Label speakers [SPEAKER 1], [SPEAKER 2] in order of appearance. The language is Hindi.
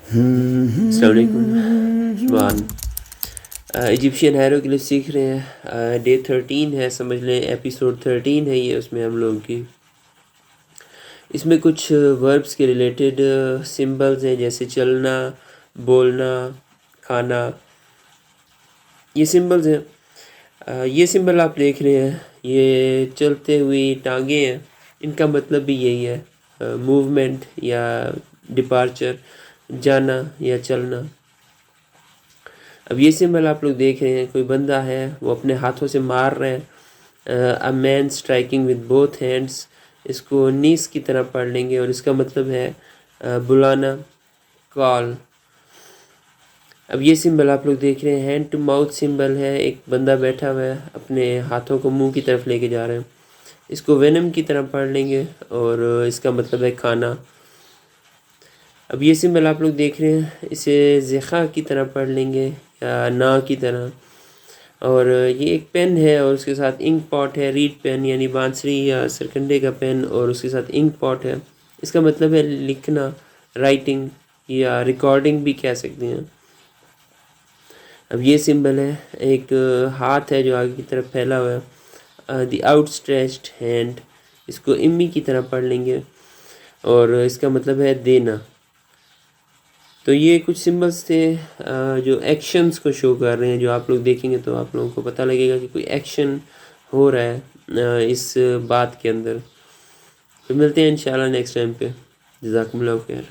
[SPEAKER 1] अस्सलाम वालेकुम शुभान। इजिप्शियन हायरोग्लिफ सीख रहे हैं। डे 13 है, समझ लें एपिसोड 13 है ये, उसमें हम लोगों की इसमें कुछ वर्ब्स के रिलेटेड सिंबल्स हैं, जैसे चलना, बोलना, खाना, ये सिंबल्स हैं। ये सिंबल आप देख रहे हैं, ये चलते हुई टांगे हैं, इनका मतलब भी यही है, मूवमेंट या डिपार्चर, जाना या चलना। अब ये सिंबल आप लोग देख रहे हैं, कोई बंदा है वो अपने हाथों से मार रहे हैं, a man striking with both hands, इसको नीस की तरह पढ़ लेंगे और इसका मतलब है बुलाना, कॉल। अब ये सिंबल आप लोग देख रहे हैं, हैंड टू माउथ सिंबल है, एक बंदा बैठा हुआ है अपने हाथों को मुंह की तरफ लेके जा रहे हैं, इसको वेनम की तरह पढ़ लेंगे और इसका मतलब है खाना। अब ये सिंबल आप लोग देख रहे हैं, इसे ज़िखा की तरह पढ़ लेंगे या ना की तरह। और ये एक पेन है और उसके साथ इंक पॉट है, रीड पेन यानी बांसुरी या सरकंडे का पेन, और उसके साथ इंक पॉट है, इसका मतलब है लिखना, राइटिंग या रिकॉर्डिंग भी कह सकते हैं। अब ये सिंबल है, एक हाथ है जो आगे की तरफ फैला हुआ है, द आउटस्ट्रेच्ड हैंड, इसको इम्मी की तरह पढ़ लेंगे और इसका मतलब है देना। तो ये कुछ सिंबल्स थे जो एक्शंस को शो कर रहे हैं, जो आप लोग देखेंगे तो आप लोगों को पता लगेगा कि कोई एक्शन हो रहा है इस बात के अंदर। तो मिलते हैं इंशाल्लाह नेक्स्ट टाइम पे। जज़ाकुमुल्लाह खैर।